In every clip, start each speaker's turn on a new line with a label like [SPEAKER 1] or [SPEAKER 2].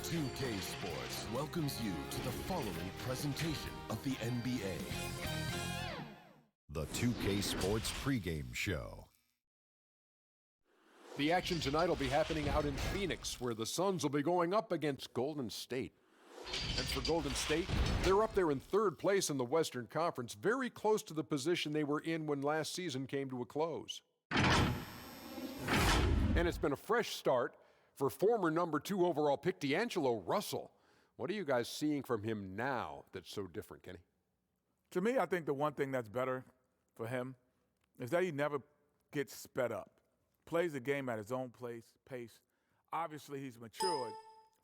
[SPEAKER 1] 2K Sports welcomes you to the following presentation of the NBA.
[SPEAKER 2] The 2K Sports pregame show.
[SPEAKER 3] The action tonight will be happening out in Phoenix, where the Suns will be going up against Golden State. And for Golden State, they're up there in third place in the Western Conference, very close to the position they were in when last season came to a close. And it's been a fresh start for former number 2 overall pick D'Angelo Russell. What are you guys seeing from him now that's so different, Kenny?
[SPEAKER 4] To me, I think the one thing that's better for him is that he never gets sped up. Plays the game at his own pace. Obviously, he's matured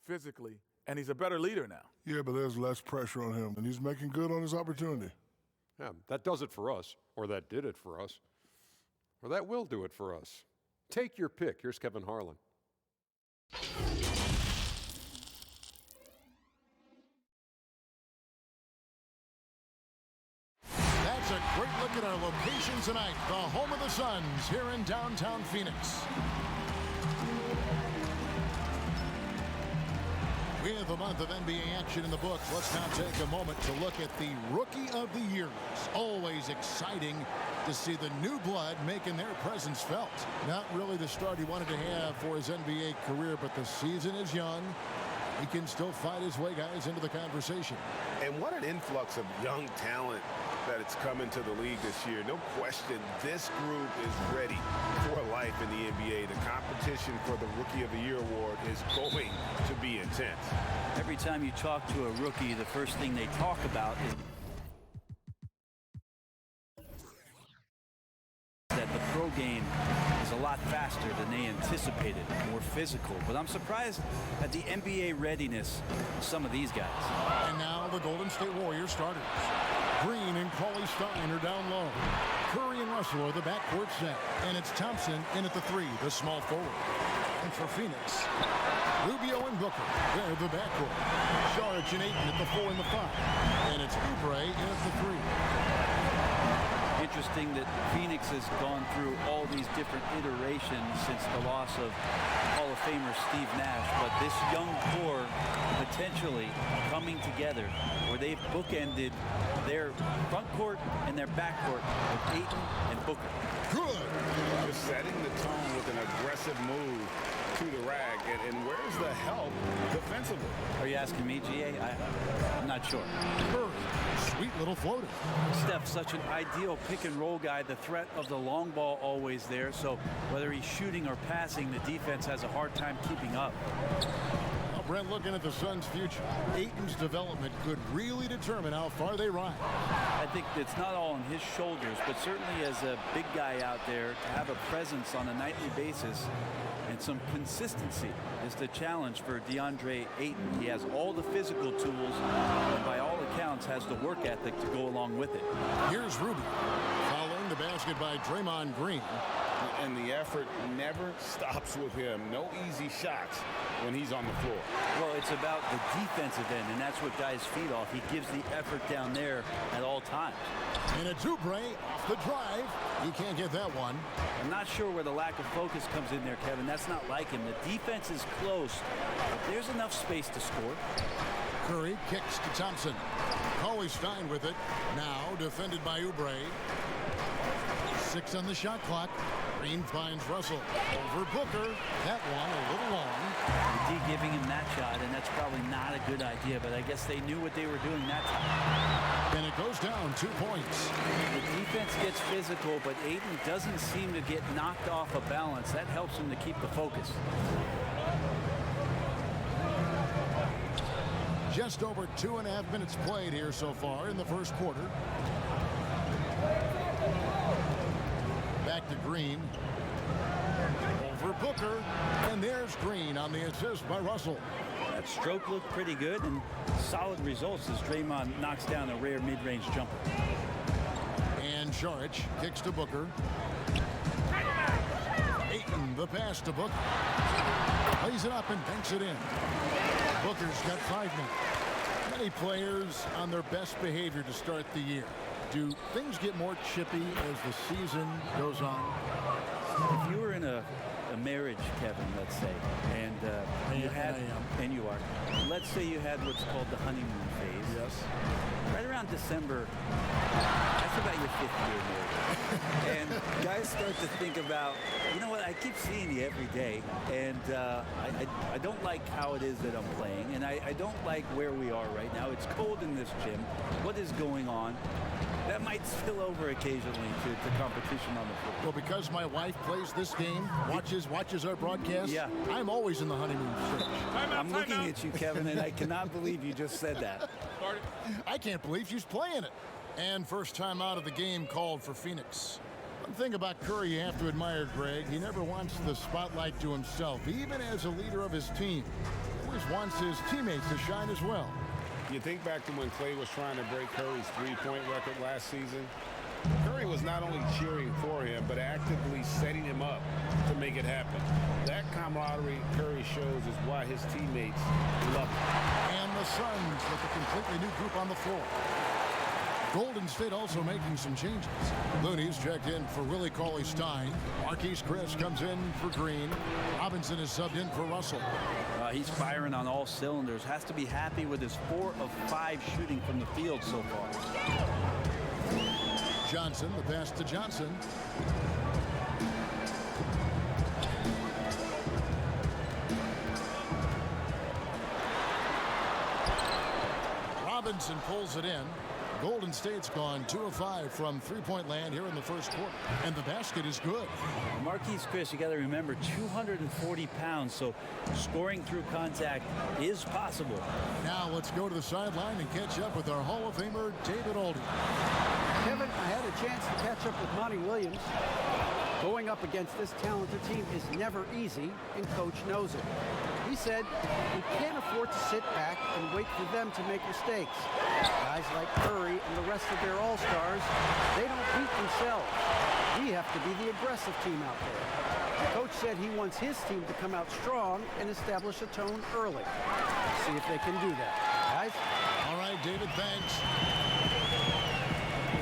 [SPEAKER 4] physically, and he's a better leader now.
[SPEAKER 5] Yeah, but there's less pressure on him, and he's making good on his opportunity.
[SPEAKER 3] Yeah, that does it for us, or that did it for us, or that will do it for us. Take your pick. Here's Kevin Harlan.
[SPEAKER 6] That's a great look at our location tonight, the home of the Suns here in downtown Phoenix. With a month of NBA action in the books, let's now take a moment to look at the Rookie of the Year. It's always exciting to see the new blood making their presence felt. Not really the start he wanted to have for his NBA career, but the season is young. He can still fight his way, guys, into the conversation.
[SPEAKER 7] And what an influx of young talent that it's come into the league this year. No question, this group is ready for life in the NBA. The competition for the Rookie of the Year award is going to be intense.
[SPEAKER 8] Every time you talk to a rookie, the first thing they talk about is that the pro game is a lot faster than they anticipated, more physical. But I'm surprised at the NBA readiness of some of these guys.
[SPEAKER 6] And now the Golden State Warriors starters. Green and Cauley-Stein are down low. Curry and Russell are the backcourt set. And it's Thompson in at the 3, the small forward. And for Phoenix, Rubio and Booker, they're the backcourt. Saric and Ayton at the 4 and the 5. And it's Oubre in at the 3.
[SPEAKER 8] Interesting that Phoenix has gone through all these different iterations since the loss of Hall of Famer Steve Nash, but this young core potentially coming together where they've bookended their front court and their back court with Ayton and Booker.
[SPEAKER 7] Good. Just setting the tone with an aggressive move to the rack, and where's the help defensively?
[SPEAKER 8] Are you asking me, GA? I'm not sure.
[SPEAKER 6] Curry, sweet little floater.
[SPEAKER 8] Steph, such an ideal pick and roll guy. The threat of the long ball always there, so whether he's shooting or passing, the defense has a hard time keeping up.
[SPEAKER 6] Well, Brent, looking at the Suns' future, Ayton's development could really determine how far they rise.
[SPEAKER 8] I think it's not all on his shoulders, but certainly as a big guy out there, to have a presence on a nightly basis and some consistency is the challenge for DeAndre Ayton. He has all the physical tools and by all accounts has the work ethic to go along with it.
[SPEAKER 6] Here's Rubio following the basket by Draymond Green.
[SPEAKER 7] And the effort never stops with him. No easy shots when he's on the floor.
[SPEAKER 8] Well, it's about the defensive end, and that's what guys feed off. He gives the effort down there at all times.
[SPEAKER 6] And it's Oubre off the drive. He can't get that one.
[SPEAKER 8] I'm not sure where the lack of focus comes in there, Kevin. That's not like him. The defense is close, but there's enough space to score.
[SPEAKER 6] Curry kicks to Thompson. Cauley-Stein with it. Now defended by Oubre. 6 on the shot clock. Green finds Russell. Over Booker. That one a little long.
[SPEAKER 8] D giving him that shot, and that's probably not a good idea, but I guess they knew what they were doing that time.
[SPEAKER 6] And it goes down 2 points.
[SPEAKER 8] The defense gets physical, but Ayton doesn't seem to get knocked off of balance. That helps him to keep the focus.
[SPEAKER 6] Just over 2.5 minutes played here so far in the first quarter. Back to Green. Over Booker. And there's Green on the assist by Russell.
[SPEAKER 8] That stroke looked pretty good, and solid results as Draymond knocks down a rare mid-range jumper.
[SPEAKER 6] And Saric kicks to Booker. Ayton, the pass to Booker. Plays it up and banks it in. Booker's got 5 minutes. Many players on their best behavior to start the year. Do things get more chippy as the season goes on?
[SPEAKER 8] If you were in a marriage, Kevin, let's say, and you had, and you are, let's say you had what's called the honeymoon phase.
[SPEAKER 6] Yes.
[SPEAKER 8] Right around December, that's about your 5th year marriage. And guys start to think about, you know what, I keep seeing you every day, and I don't like how it is that I'm playing, and I don't like where we are right now. It's cold in this gym. What is going on? That might spill over occasionally to competition on the floor.
[SPEAKER 6] Well, because my wife plays this game, watches our broadcast,
[SPEAKER 8] Yeah.
[SPEAKER 6] I'm always in the honeymoon stage.
[SPEAKER 8] I'm looking at you, Kevin, and I cannot believe you just said that.
[SPEAKER 6] I can't believe she's playing it. And first time out of the game called for Phoenix. One thing about Curry you have to admire, Greg, he never wants the spotlight to himself, even as a leader of his team. He always wants his teammates to shine as well.
[SPEAKER 7] You think back to when Clay was trying to break Curry's three-point record last season. Curry was not only cheering for him, but actively setting him up to make it happen. That camaraderie Curry shows is why his teammates love him.
[SPEAKER 6] And the Suns with a completely new group on the floor. Golden State also making some changes. Looney's checked in for Willie Cauley-Stein. Marquise Chris comes in for Green. Robinson is subbed in for Russell.
[SPEAKER 8] He's firing on all cylinders. Has to be happy with his 4 of 5 shooting from the field so far.
[SPEAKER 6] Johnson, the pass to Johnson. Robinson pulls it in. Golden State's gone 2 of 5 from three-point land here in the first quarter. And the basket is good.
[SPEAKER 8] Marquise Chris, you got to remember, 240 pounds, so scoring through contact is possible.
[SPEAKER 6] Now let's go to the sideline and catch up with our Hall of Famer, David Alden.
[SPEAKER 9] Kevin, I had a chance to catch up with Monty Williams. Going up against this talented team is never easy, and Coach knows it. He said we can't afford to sit back and wait for them to make mistakes. Guys like Curry and the rest of their all-stars, they don't beat themselves. We have to be the aggressive team out there. Coach said he wants his team to come out strong and establish a tone early. See if they can do that. Guys?
[SPEAKER 6] All right, David, thanks.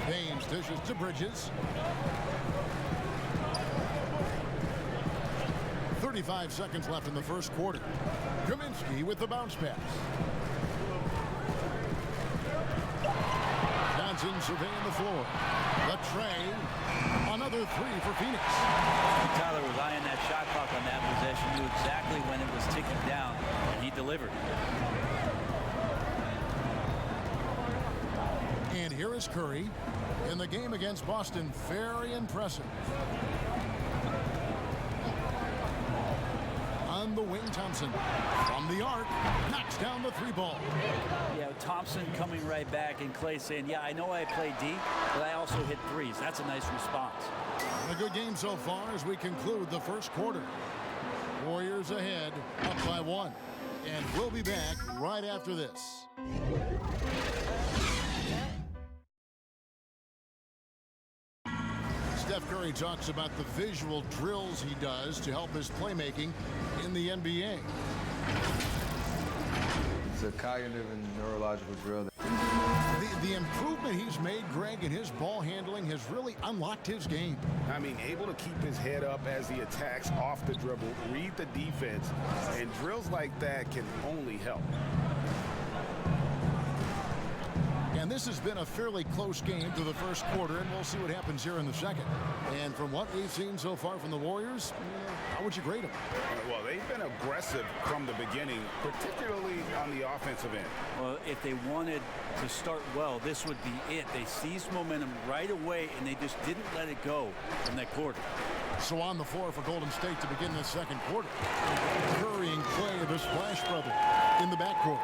[SPEAKER 6] Baines dishes to Bridges. 35 seconds left in the first quarter. Kaminsky with the bounce pass. Johnson surveying the floor. The tray. Another 3 for Phoenix.
[SPEAKER 8] Tyler was eyeing that shot clock on that possession, knew exactly when it was ticking down, and he delivered.
[SPEAKER 6] And here is Curry in the game against Boston. Very impressive. On the wing, Thompson from the arc knocks down the 3 ball.
[SPEAKER 8] Yeah, Thompson coming right back, and Clay saying, yeah, I know I play D, but I also hit threes. That's a nice response.
[SPEAKER 6] A good game so far as we conclude the first quarter. Warriors ahead, up by 1. And we'll be back right after this. Steph Curry talks about the visual drills he does to help his playmaking in the NBA.
[SPEAKER 10] It's a cognitive and neurological drill.
[SPEAKER 6] The improvement he's made, Greg, in his ball handling has really unlocked his game.
[SPEAKER 7] I mean, able to keep his head up as he attacks off the dribble, read the defense, and drills like that can only help.
[SPEAKER 6] And this has been a fairly close game to the first quarter, and we'll see what happens here in the second. And from what we've seen so far from the Warriors, how would you grade them?
[SPEAKER 7] Well, they've been aggressive from the beginning, particularly on the offensive end.
[SPEAKER 8] Well, if they wanted to start well, this would be it. They seized momentum right away, and they just didn't let it go from that quarter.
[SPEAKER 6] So on the floor for Golden State to begin the second quarter. Curry and Clay, the Splash Brother, in the backcourt.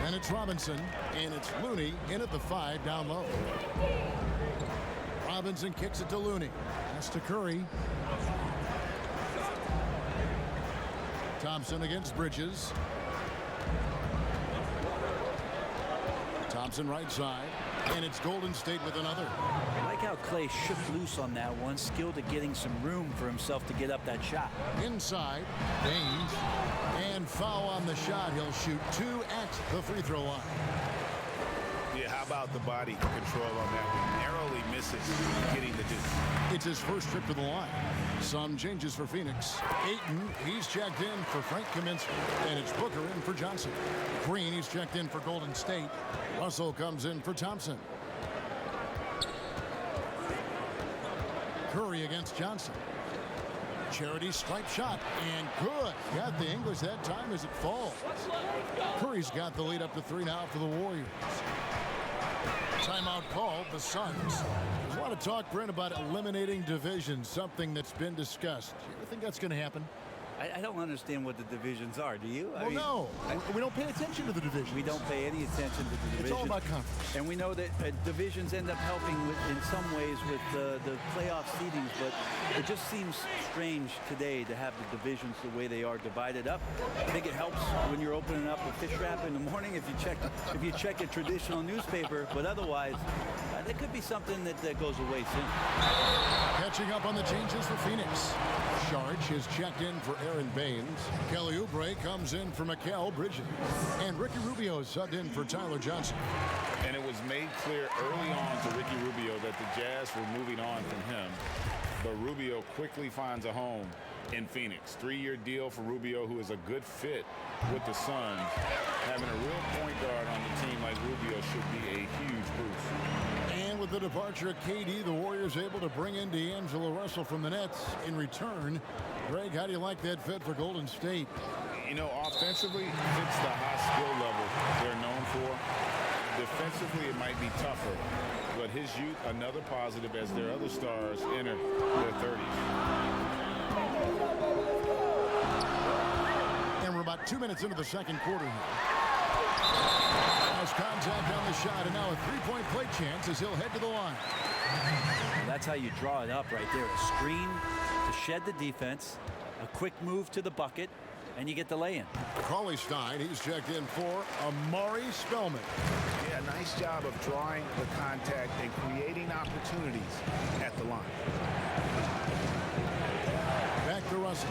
[SPEAKER 6] And it's Robinson, and it's Looney in at the 5 down low. Robinson kicks it to Looney. That's to Curry. Thompson against Bridges. Thompson right side. And it's Golden State with another.
[SPEAKER 8] I like how Clay shook loose on that one, skilled at getting some room for himself to get up that shot.
[SPEAKER 6] Inside, Baines. And foul on the shot. He'll shoot 2 at the free throw line.
[SPEAKER 7] Yeah, how about the body control on that one? Narrowly misses getting the deuce.
[SPEAKER 6] his first trip to the line. Some changes for Phoenix. Ayton, he's checked in for Frank Kaminsky. And it's Booker in for Johnson. Green, he's checked in for Golden State. Russell comes in for Thompson. Curry against Johnson. Charity stripe shot, and good. Got the English that time as it falls. Curry's got the lead up to 3 now for the Warriors. Timeout called, the Suns. There's a lot of talk, Brent, about eliminating divisions, something that's been discussed. Do you ever think that's going to happen?
[SPEAKER 8] I don't understand what the divisions are. Do you?
[SPEAKER 6] Well, no. We don't pay attention to the divisions.
[SPEAKER 8] We don't pay any attention to the divisions.
[SPEAKER 6] It's all about conference.
[SPEAKER 8] And we know that divisions end up helping in some ways with the playoff seedings, but it just seems strange today to have the divisions the way they are divided up. I think it helps when you're opening up a fish wrap in the morning if you check a traditional newspaper, but otherwise, there could be something that goes away soon.
[SPEAKER 6] Catching up on the changes for Phoenix. Sharch is checked in for Aaron Baines. Kelly Oubre comes in for Mikal Bridges. And Ricky Rubio is subbed in for Tyler Johnson.
[SPEAKER 11] And it was made clear early on to Ricky Rubio that the Jazz were moving on from him. But Rubio quickly finds a home in Phoenix. 3-year deal for Rubio, who is a good fit with the Suns. Having a real point guard on the team like Rubio should be a huge boost.
[SPEAKER 6] And with the departure of KD, the Warriors able to bring in D'Angelo Russell from the Nets. In return, Greg, how do you like that fit for Golden State?
[SPEAKER 11] You know, offensively, fits the high skill level they're known for. Defensively, it might be tougher, but his youth, another positive as their other stars enter their 30s.
[SPEAKER 6] And we're about 2 minutes into the second quarter here. Has contact on the shot, and now a three-point play chance as he'll head to the line.
[SPEAKER 8] Well, that's how you draw it up right there. A screen to shed the defense, a quick move to the bucket, and you get the lay-in.
[SPEAKER 6] Cauley Stein, he's checked in for Amari Spellman.
[SPEAKER 7] Yeah, nice job of drawing the contact and creating opportunities at the line.
[SPEAKER 6] Back to Russell.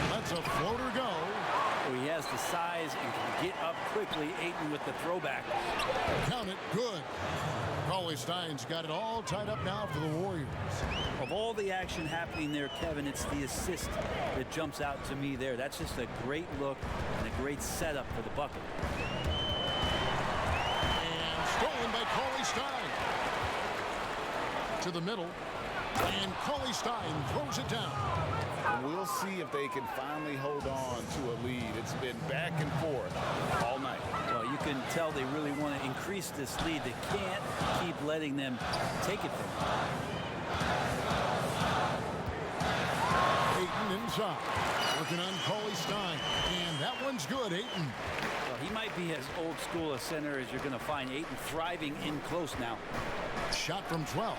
[SPEAKER 6] Lets a floater go.
[SPEAKER 8] Oh, he has the size and can get up quickly. Ayton with the throwback.
[SPEAKER 6] Count it, good. Cauley Stein's got it all tied up now for the Warriors.
[SPEAKER 8] Of all the action happening there, Kevin, it's the assist that jumps out to me there. That's just a great look and a great setup for the bucket.
[SPEAKER 6] And stolen by Cauley Stein. To the middle. And Cauley Stein throws it down.
[SPEAKER 11] We'll see if they can finally hold on to a lead. It's been back and forth all night.
[SPEAKER 8] Well, you can tell they really want to increase this lead. They can't keep letting them take it from them.
[SPEAKER 6] Ayton inside. Working on Cauley Stein. And that one's good, Ayton.
[SPEAKER 8] Well, he might be as old school a center as you're going to find. Ayton thriving in close now.
[SPEAKER 6] Shot from 12.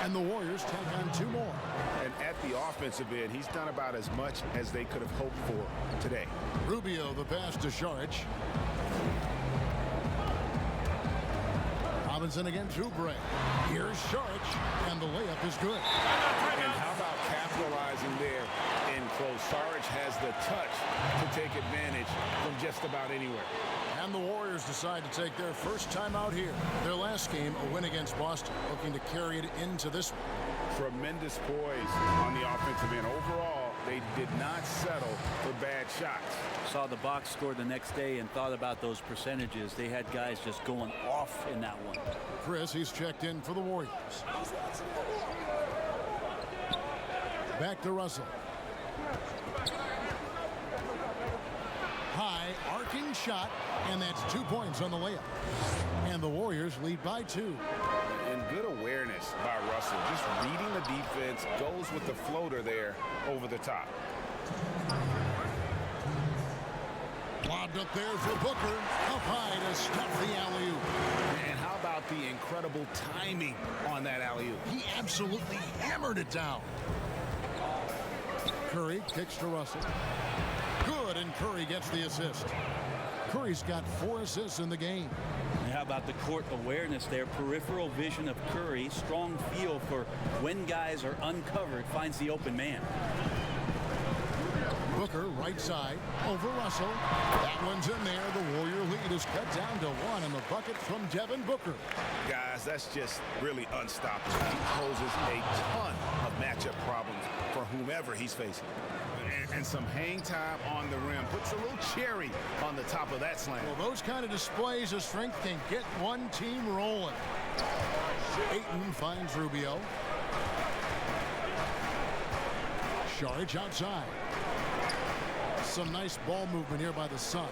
[SPEAKER 6] And the Warriors take on 2 more.
[SPEAKER 7] And at the offensive end, he's done about as much as they could have hoped for today.
[SPEAKER 6] Rubio, the pass to Saric. Robinson against Oubre. Here's Saric, and the layup is good.
[SPEAKER 7] And how about capitalizing there in close? Saric has the touch to take advantage from just about anywhere.
[SPEAKER 6] And the Warriors decide to take their first time out here. Their last game, a win against Boston, looking to carry it into this one.
[SPEAKER 7] Tremendous poise on the offensive end. Overall, they did not settle for bad shots.
[SPEAKER 8] Saw the box score the next day and thought about those percentages. They had guys just going off in that one.
[SPEAKER 6] Chris, he's checked in for the Warriors. Back to Russell. High arcing shot, and that's 2 points on the layup. And the Warriors lead by 2.
[SPEAKER 7] And good awareness by Russell. Just reading the defense, goes with the floater there over the top.
[SPEAKER 6] Lobbed up there for Booker. Up high to stuff the alley-oop.
[SPEAKER 7] And how about the incredible timing on that alley-oop?
[SPEAKER 6] He absolutely hammered it down. Curry kicks to Russell. Good, and Curry gets the assist. Curry's got 4 assists in the game.
[SPEAKER 8] And how about the court awareness there? Peripheral vision of Curry. Strong feel for when guys are uncovered, finds the open man.
[SPEAKER 6] Booker, right side, over Russell. That one's in there. The Warrior lead is cut down to 1 in the bucket from Devin Booker.
[SPEAKER 7] Guys, that's just really unstoppable. He poses a ton of matchup problems for whomever he's facing. And some hang time on the rim. Puts a little cherry on the top of that slam.
[SPEAKER 6] Well, those kind of displays of strength can get one team rolling. Ayton finds Rubio. Saric outside. Some nice ball movement here by the Suns.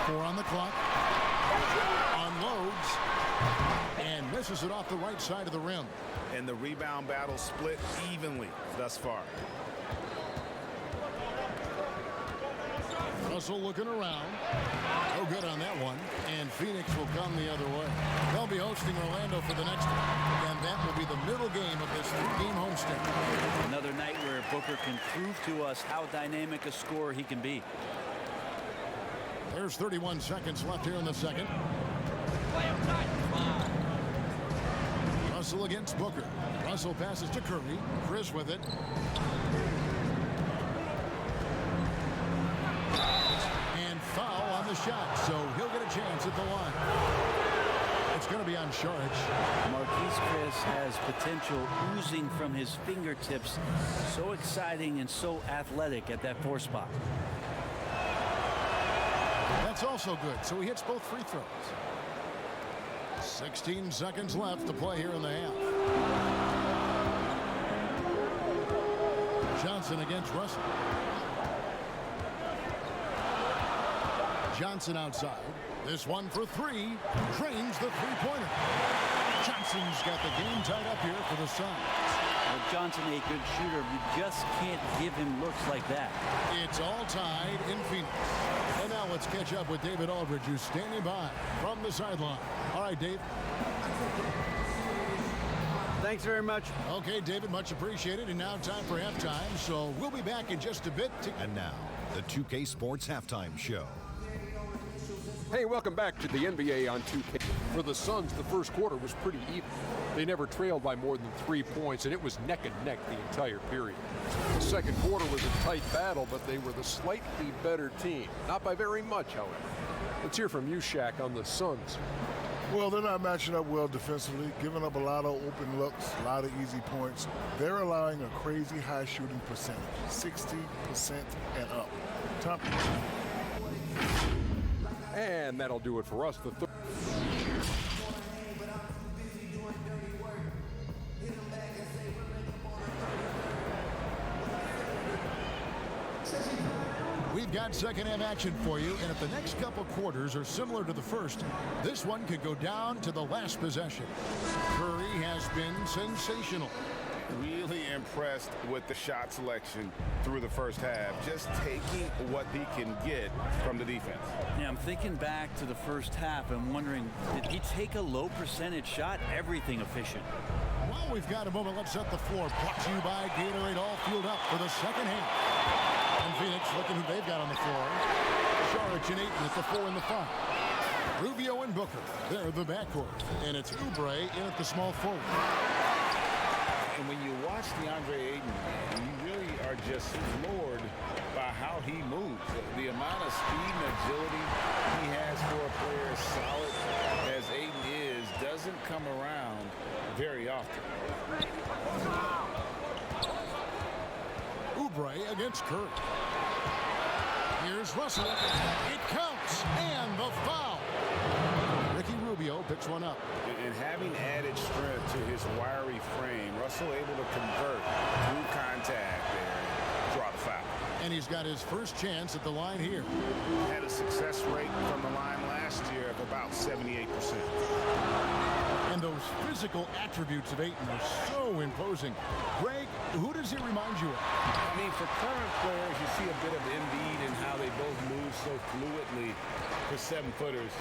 [SPEAKER 6] 4 on the clock. Unloads. And misses it off the right side of the rim.
[SPEAKER 7] And the rebound battle split evenly thus far.
[SPEAKER 6] Russell looking around. No good on that one. And Phoenix will come the other way. They'll be hosting Orlando for the next one. And that will be the middle game of this 3-game homestand.
[SPEAKER 8] Another night where Booker can prove to us how dynamic a scorer he can be.
[SPEAKER 6] There's 31 seconds left here in the second. Russell against Booker. Russell passes to Curry. Chris with it. And foul on the shot, so he'll get a chance at the line. It's going to be on Saric.
[SPEAKER 8] Marquise Chris has potential oozing from his fingertips. So exciting and so athletic at that 4 spot.
[SPEAKER 6] That's also good, so he hits both free throws. 16 seconds left to play here in the half. Johnson against Russell. Johnson outside. This one for 3. Drains the three-pointer. Johnson's got the game tied up here for the Suns.
[SPEAKER 8] Well, Johnson, a good shooter. You just can't give him looks like that.
[SPEAKER 6] It's all tied in Phoenix. And now let's catch up with David Aldridge, who's standing by from the sideline. All right, Dave.
[SPEAKER 9] Thanks very much.
[SPEAKER 6] Okay, David, much appreciated. And now time for halftime, so we'll be back in just a bit.
[SPEAKER 2] And now, the 2K Sports Halftime Show.
[SPEAKER 3] Hey, welcome back to the NBA on 2K. For the Suns, the first quarter was pretty even. They never trailed by more than 3 points, and it was neck and neck the entire period. The second quarter was a tight battle, but they were the slightly better team. Not by very much, however. Let's hear from you, Shaq, on the Suns.
[SPEAKER 5] Well, they're not matching up well defensively, giving up a lot of open looks, a lot of easy points. They're allowing a crazy high shooting percentage, 60% and up. Top.
[SPEAKER 3] And that'll do it for us. The third.
[SPEAKER 6] We've got second half action for you, and if the next couple quarters are similar to the first, this one could go down to the last possession. Curry has been sensational.
[SPEAKER 7] Really impressed with the shot selection through the first half, just taking what he can get from the defense.
[SPEAKER 8] Yeah, I'm thinking back to the first half and wondering, did he take a low percentage shot? Everything efficient.
[SPEAKER 6] Well, we've got a moment. Let's set the floor. Brought to you by Gatorade, all fueled up for the second half. And Phoenix looking who they've got on the floor. Saric and Ayton at the 4 and the 5. Rubio and Booker, they're the backcourt. And it's Oubre in at the small forward.
[SPEAKER 11] And when you watch DeAndre Ayton, you really are just floored by how he moves. The amount of speed and agility he has for a player as solid as Ayton is doesn't come around very often.
[SPEAKER 6] Oubre against Curry. Here's Russell. It counts, and the foul. Ricky Rubio picks one up.
[SPEAKER 7] And having added strength to his wiry frame, Russell able to convert through contact and draw the foul.
[SPEAKER 6] And he's got his first chance at the line here.
[SPEAKER 7] Had a success rate from the line last year of about 78%.
[SPEAKER 6] And those physical attributes of Ayton are so imposing. Greg, who does he remind you of?
[SPEAKER 7] I mean, for current players, you see a bit of Embiid and how they both move so fluidly for 7-footers.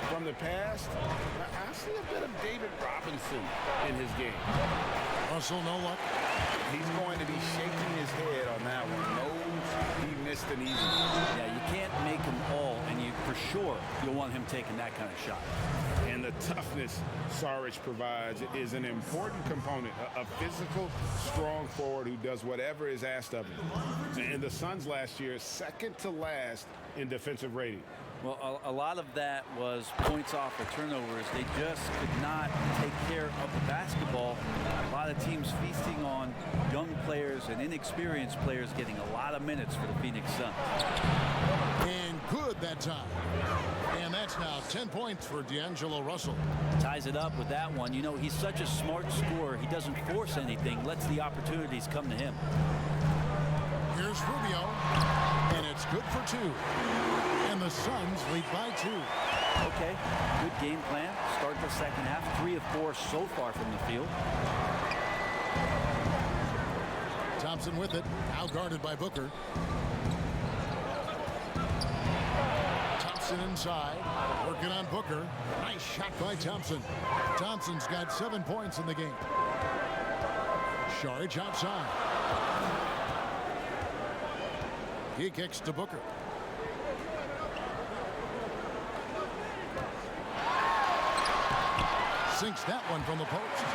[SPEAKER 7] From the past, I see a bit of David Robinson in his game.
[SPEAKER 6] Russell, no luck.
[SPEAKER 11] He's going to be shaking his head on that one. No, he missed an easy one.
[SPEAKER 8] Yeah, you can't make them all, and you for sure you'll want him taking that kind of shot.
[SPEAKER 11] And the toughness Saric provides is an important component. A physical, strong forward who does whatever is asked of him. And the Suns last year, second to last in defensive rating.
[SPEAKER 8] Well, a lot of that was points off or turnovers. They just could not take care of the basketball. A lot of teams feasting on young players and inexperienced players getting a lot of minutes for the Phoenix Suns.
[SPEAKER 6] And good that time. And that's now 10 points for D'Angelo Russell.
[SPEAKER 8] Ties it up with that one. You know, he's such a smart scorer. He doesn't force anything, lets the opportunities come to him.
[SPEAKER 6] Here's Rubio, and it's good for 2. And the Suns lead by 2.
[SPEAKER 8] Okay, good game plan. Start the second half. 3 of 4 so far from the field.
[SPEAKER 6] Thompson with it, now guarded by Booker. Thompson inside, working on Booker. Nice shot by Thompson. Thompson's got 7 points in the game. Saric outside. He kicks to Booker. Sinks that one from the post.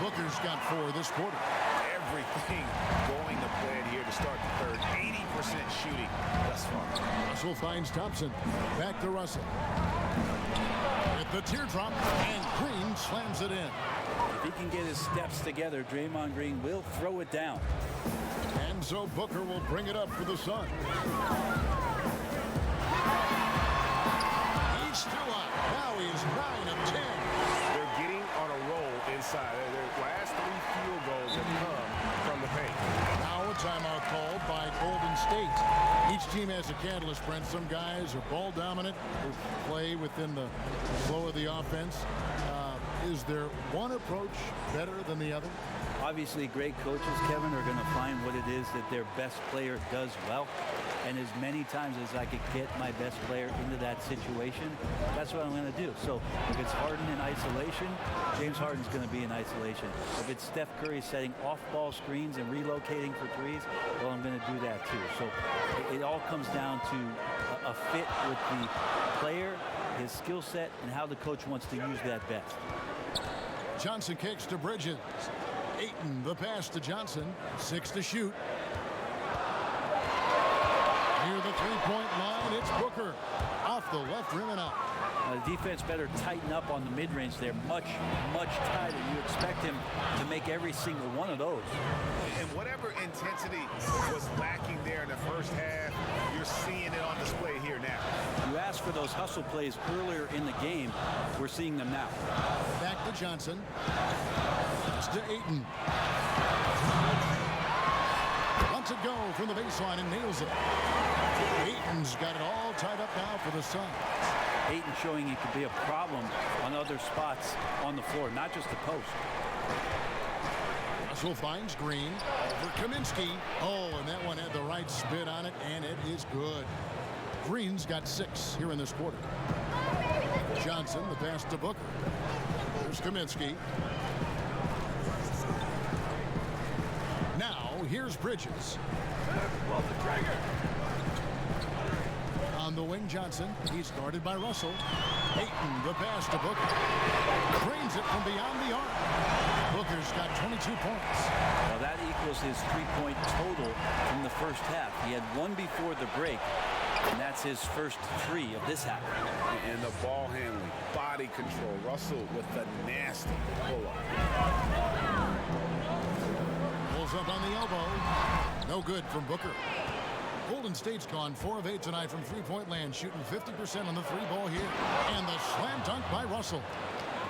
[SPEAKER 6] Booker's got 4 this quarter.
[SPEAKER 7] Everything going to plan here to start the third. 80% shooting thus far.
[SPEAKER 6] Russell finds Thompson. Back to Russell. With the teardrop, and Green slams it in.
[SPEAKER 8] If he can get his steps together, Draymond Green will throw it down.
[SPEAKER 6] And so Booker will bring it up for the Suns. He's still up. Now he is 9 of 10.
[SPEAKER 7] They're getting on a roll inside. Their last 3 field goals have come from the paint.
[SPEAKER 6] Now a timeout called by Golden State. Each team has a catalyst, Brent. Some guys are ball dominant, who play within the flow of the offense. Is there one approach better than the other?
[SPEAKER 8] Obviously, great coaches, Kevin, are going to find what it is that their best player does well. And as many times as I could get my best player into that situation, that's what I'm going to do. So if it's Harden in isolation, James Harden's going to be in isolation. If it's Steph Curry setting off-ball screens and relocating for threes, well, I'm going to do that too. So it all comes down to a fit with the player, his skill set, and how the coach wants to use that best.
[SPEAKER 6] Johnson kicks to Bridges. Ayton, the pass to Johnson. 6 to shoot. Near the three-point line, it's Booker. Off the left rim and out.
[SPEAKER 8] The defense better tighten up on the mid-range there. Much tighter. You expect him to make every single one of those.
[SPEAKER 7] And whatever intensity was lacking there in the first half, you're seeing it on display here now.
[SPEAKER 8] You asked for those hustle plays earlier in the game. We're seeing them now.
[SPEAKER 6] Back to Johnson. It's to Ayton. Lets it go from the baseline and nails it. Ayton's got it all tied up now for the Suns.
[SPEAKER 8] Ayton showing he could be a problem on other spots on the floor, not just the post.
[SPEAKER 6] Russell finds Green over Kaminsky. Oh, and that one had the right spin on it, and it is good. Green's got 6 here in this quarter. Johnson, the pass to Booker. There's Kaminsky. Now, here's Bridges. On the wing, Johnson. He's guarded by Russell. Ayton, the pass to Booker. Drains it from beyond the arc. Booker's got 22 points.
[SPEAKER 8] Well, that equals his 3-point total from the first half. He had 1 before the break, and that's his first 3 of this half.
[SPEAKER 7] And the ball handling, body control. Russell with the nasty pull-up.
[SPEAKER 6] Pulls up on the elbow. No good from Booker. Golden State's gone 4 of 8 tonight from three-point land, shooting 50% on the 3-ball here. And the slam dunk by Russell.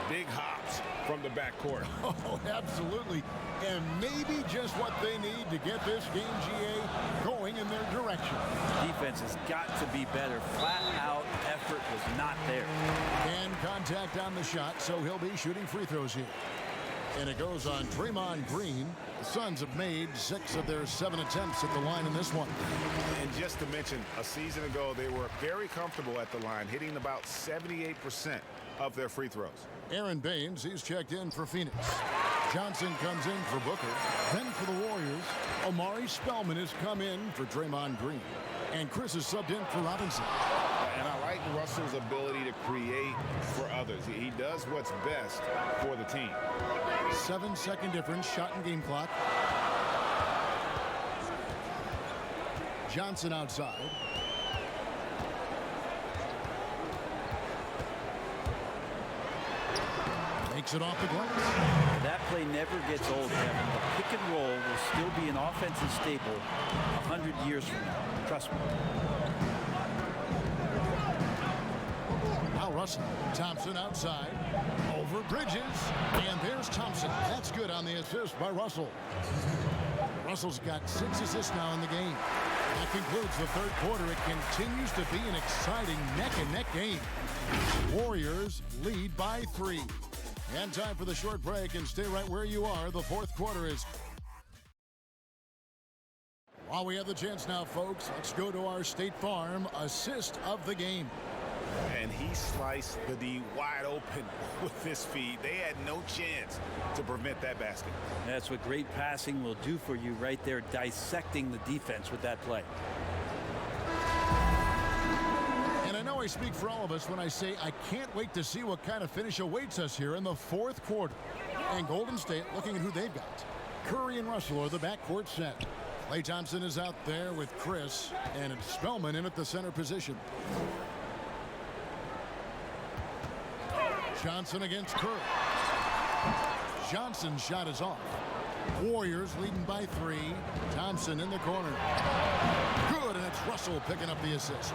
[SPEAKER 7] Big hops from the backcourt.
[SPEAKER 6] Oh, absolutely. And maybe just what they need to get this game, GA, going in their direction.
[SPEAKER 8] Defense has got to be better. Flat-out effort was not there.
[SPEAKER 6] And contact on the shot, so he'll be shooting free throws here. And it goes on Draymond Green. The Suns have made 6 of their 7 attempts at the line in this one.
[SPEAKER 7] And just to mention, a season ago, they were very comfortable at the line, hitting about 78% of their free throws.
[SPEAKER 6] Aaron Baines, he's checked in for Phoenix. Johnson comes in for Booker. Then for the Warriors, Omari Spellman has come in for Draymond Green. And Chris is subbed in for Robinson.
[SPEAKER 11] And I like Russell's ability to create for others. He does what's best for the team.
[SPEAKER 6] 7-second difference, shot and game clock. Johnson outside. Makes it off the glass.
[SPEAKER 8] That play never gets old, Kevin. The pick and roll will still be an offensive staple 100 years from now. Trust me.
[SPEAKER 6] Now Russell. Thompson outside. Over Bridges. And there's Thompson. That's good on the assist by Russell. Russell's got 6 assists now in the game. That concludes the third quarter. It continues to be an exciting neck-and-neck game. Warriors lead by 3. And time for the short break, and stay right where you are. The fourth quarter is... While we have the chance now, folks, let's go to our State Farm assist of the game.
[SPEAKER 7] And he sliced the D wide open with his feet. They had no chance to prevent that basket.
[SPEAKER 8] That's what great passing will do for you right there, dissecting the defense with that play.
[SPEAKER 6] And I know I speak for all of us when I say I can't wait to see what kind of finish awaits us here in the fourth quarter. And Golden State looking at who they've got. Curry and Russell are the backcourt set. Klay Thompson is out there with Chris, and it's Spellman in at the center position. Johnson against Curry. Johnson's shot is off. Warriors leading by 3. Thompson in the corner. Good, and it's Russell picking up the assist.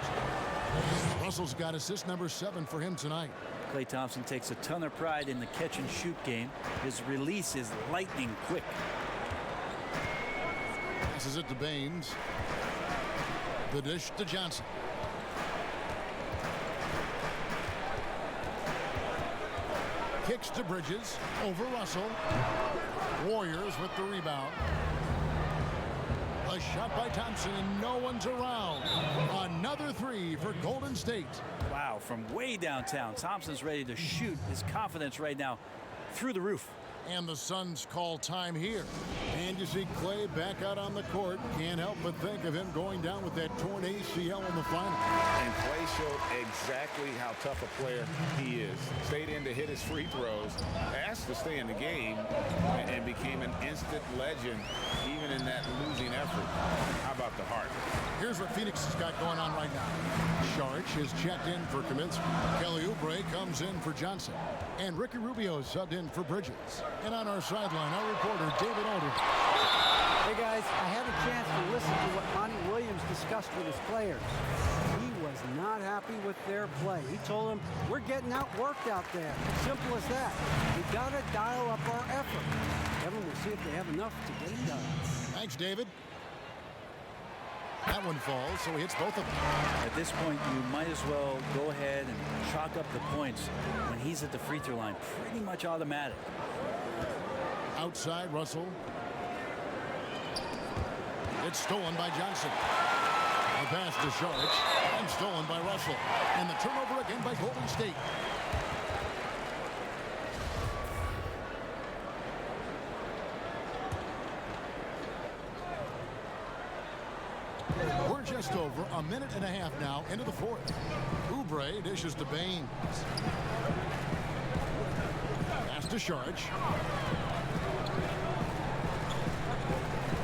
[SPEAKER 6] Russell's got assist number 7 for him tonight.
[SPEAKER 8] Klay Thompson takes a ton of pride in the catch-and-shoot game. His release is lightning quick.
[SPEAKER 6] Passes it to Baines. The dish to Johnson. Kicks to Bridges. Over Russell. Warriors with the rebound. A shot by Thompson, and no one's around. Another 3 for Golden State.
[SPEAKER 8] Wow, from way downtown, Thompson's ready to shoot. His confidence right now through the roof.
[SPEAKER 6] And the Suns call time here. And you see Klay back out on the court. Can't help but think of him going down with that torn ACL in the final.
[SPEAKER 11] And Klay showed exactly how tough a player he is. Stayed in to hit his free throws, asked to stay in the game, and became an instant legend even in that losing effort. How about the heart?
[SPEAKER 6] Here's what Phoenix has got going on right now. Sharch is checked in for Kaminsky. Kelly Oubre comes in for Johnson. And Ricky Rubio is subbed in for Bridges. And on our sideline, our reporter, David Alder.
[SPEAKER 9] Hey, guys, I had a chance to listen to what Monty Williams discussed with his players. He was not happy with their play. He told them, we're getting outworked out there. Simple as that. We got to dial up our effort. Kevin, we'll see if they have enough to get it done.
[SPEAKER 6] Thanks, David. That one falls, so he hits both of them.
[SPEAKER 8] At this point, you might as well go ahead and chalk up the points when he's at the free throw line. Pretty much automatic.
[SPEAKER 6] Outside, Russell. It's stolen by Johnson. The pass to Sharch, and stolen by Russell. And the turnover again by Golden State. We're just over a minute and a half now into the fourth. Oubre dishes to Baines. Pass to Sharch.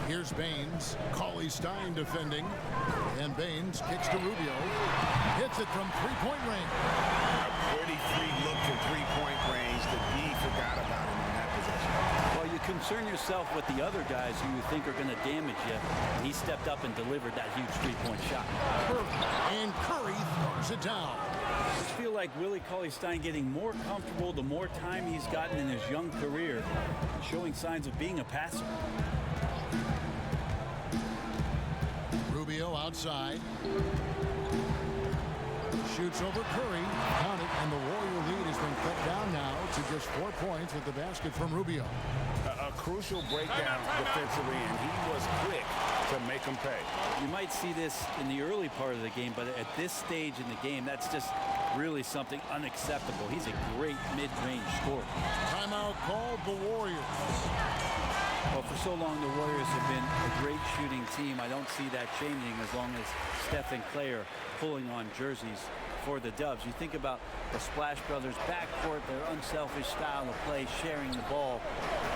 [SPEAKER 6] Here's Baines. Cauley Stein defending. And Baines kicks to Rubio. Hits it from three-point range.
[SPEAKER 7] A pretty free look from three-point range that he forgot about him in that possession.
[SPEAKER 8] Well, you concern yourself with the other guys who you think are going to damage you. He stepped up and delivered that huge three-point shot.
[SPEAKER 6] And Curry throws it down.
[SPEAKER 8] I just feel like Willie Cauley-Stein getting more comfortable the more time he's gotten in his young career, showing signs of being a passer.
[SPEAKER 6] Rubio outside. Shoots over Curry. Count it, and the Warrior lead has been cut down now to just 4 points with the basket from Rubio.
[SPEAKER 11] A crucial breakdown defensively, and he was quick to make them pay.
[SPEAKER 8] You might see this in the early part of the game, but at this stage in the game, that's just really something unacceptable. He's a great mid-range scorer.
[SPEAKER 6] Timeout called the Warriors.
[SPEAKER 8] Well, for so long, the Warriors have been a great shooting team. I don't see that changing as long as Steph and Clay are pulling on jerseys for the Dubs. You think about the Splash Brothers backcourt, their unselfish style of play, sharing the ball.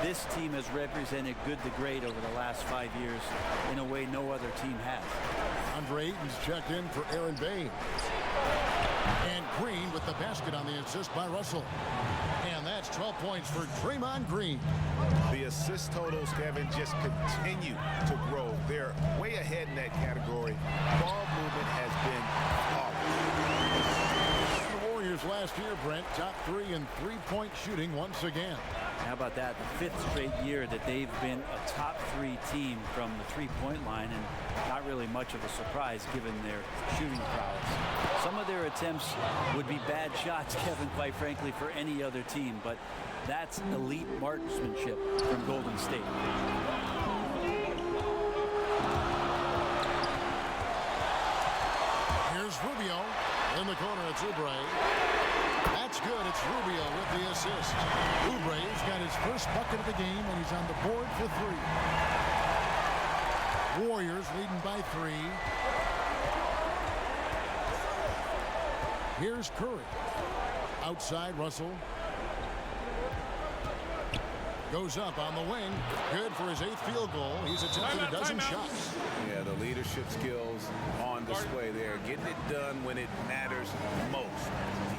[SPEAKER 8] This team has represented good to great over the last 5 years in a way no other team has.
[SPEAKER 6] Andre Ayton's checked in for Aaron Baines. And Green with the basket on the assist by Russell. And that's 12 points for Draymond Green.
[SPEAKER 7] The assist totals, Kevin, just continue to grow. They're way ahead in that category. Ball movement has been flawless.
[SPEAKER 6] The Warriors last year, Brent, top 3 in three-point shooting once again.
[SPEAKER 8] How about that? The 5th straight year that they've been a top 3 team from the three-point line, and not really much of a surprise given their shooting prowess. Some of their attempts would be bad shots, Kevin, quite frankly, for any other team, but that's elite marksmanship from Golden State.
[SPEAKER 6] Here's Rubio. In the corner, it's Oubre. That's good. It's Rubio with the assist. Oubre's got his first bucket of the game, and he's on the board for 3. Warriors leading by 3. Here's Curry. Outside, Russell. Goes up on the wing. Good for his 8th field goal. He's attempted a dozen shots.
[SPEAKER 7] Yeah, the leadership skills on display there. Getting it done when it matters most.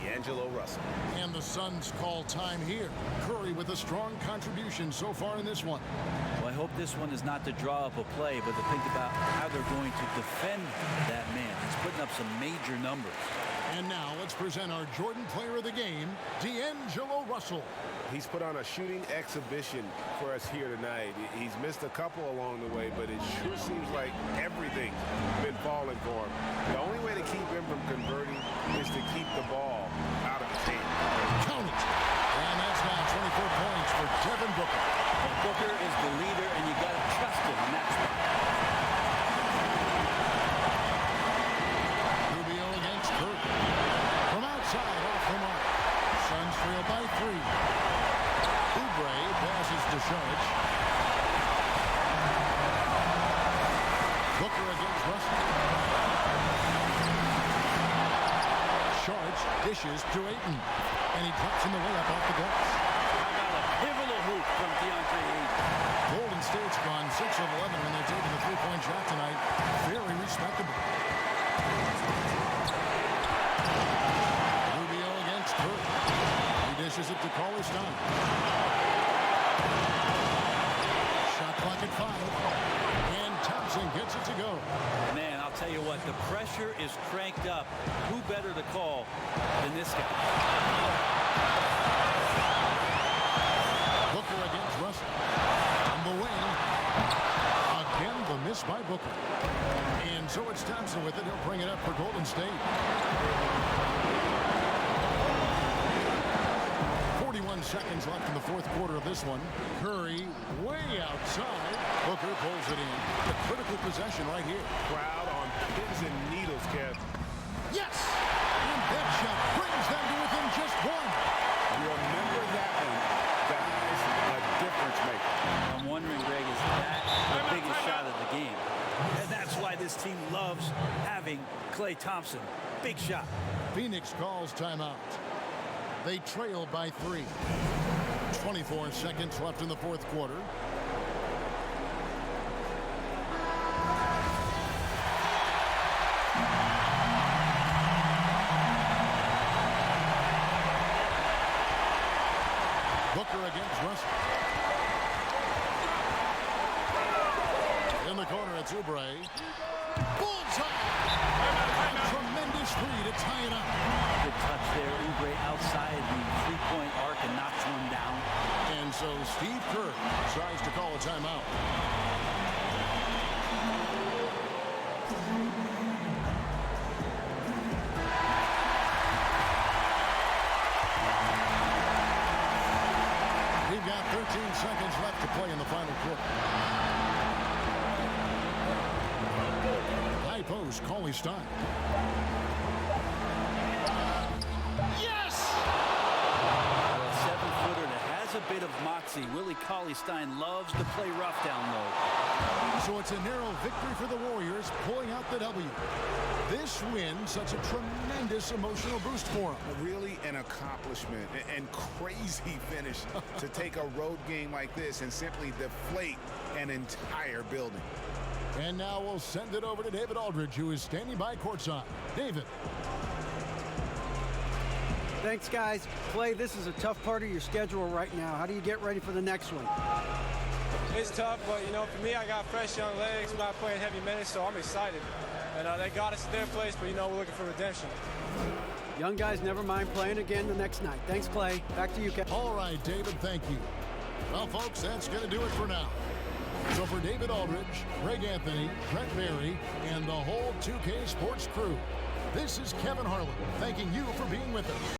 [SPEAKER 7] D'Angelo Russell.
[SPEAKER 6] And the Suns call time here. Curry with a strong contribution so far in this one.
[SPEAKER 8] Well, I hope this one is not to draw up a play, but to think about how they're going to defend that man. He's putting up some major numbers.
[SPEAKER 6] And now let's present our Jordan Player of the Game, D'Angelo Russell.
[SPEAKER 7] He's put on a shooting exhibition for us here tonight. He's missed a couple along the way, but it sure seems like everything's been falling for him. The only way to keep him from converting is to keep the ball out of his hand.
[SPEAKER 6] Count it. And that's now 24 points for Devin Booker.
[SPEAKER 8] Well, Booker is the leader, and you got to trust him in that spot.
[SPEAKER 6] Rubio against Curry. From outside, off the mark. Suns trail by 3. Oubre passes to Sharge. Booker against Russell. Sharge dishes to Ayton. And he drops in the layup off the glass.
[SPEAKER 8] How about a pivotal hoop from DeAndre Ayton?
[SPEAKER 6] Golden State's gone 6 of 11 when they're taking a three-point shot tonight. Very respectable. Rubio against Curry. He dishes it to Cauley-Stein. Shot clock at 5. And Thompson gets it to go.
[SPEAKER 8] Man, I'll tell you what, the pressure is cranked up. Who better to call than this guy?
[SPEAKER 6] Booker against Russell. On the wing. Again, the miss by Booker. And so it's Thompson with it. He'll bring it up for Golden State. 41 seconds left in the 4th quarter of this one. Curry way outside. Booker pulls it in. The critical possession right here.
[SPEAKER 7] Crowd on pins and needles, Kev.
[SPEAKER 6] Yes! And that shot brings them to within just 1.
[SPEAKER 7] Remember that one. That is a difference maker.
[SPEAKER 8] I'm wondering, Greg, is that the biggest shot of the game? And that's why this team loves having Klay Thompson. Big shot.
[SPEAKER 6] Phoenix calls timeout. They trail by 3. 24 seconds left in the 4th quarter. Booker against Russell. In the corner, it's Oubre. Bullseye! A tremendous 3 to tie it up.
[SPEAKER 8] Good touch there. Oubre outside the three-point arc and knocks one down.
[SPEAKER 6] And so Steve Kerr tries to call a timeout. We've got 13 seconds left to play in the final quarter. high post, Cauley Stein.
[SPEAKER 8] Yes! A 7-footer that has a bit of moxie. Willie Cauley-Stein loves to play rough down low.
[SPEAKER 6] So it's a narrow victory for the Warriors, pulling out the W. This win, such a tremendous emotional boost for them.
[SPEAKER 11] Really an accomplishment and crazy finish to take a road game like this and simply deflate an entire building.
[SPEAKER 6] And now we'll send it over to David Aldridge, who is standing by courtside. David.
[SPEAKER 9] Thanks, guys. Clay, this is a tough part of your schedule right now. How do you get ready for the next one?
[SPEAKER 12] It's tough, but, for me, I got fresh young legs. I'm not playing heavy minutes, so I'm excited. And they got us to their place, but, we're looking for redemption.
[SPEAKER 9] Young guys never mind playing again the next night. Thanks, Clay. Back to you, Kevin.
[SPEAKER 6] All right, David, thank you. Well, folks, that's going to do it for now. So for David Aldridge, Greg Anthony, Brent Barry, and the whole 2K Sports crew, this is Kevin Harlan thanking you for being with us.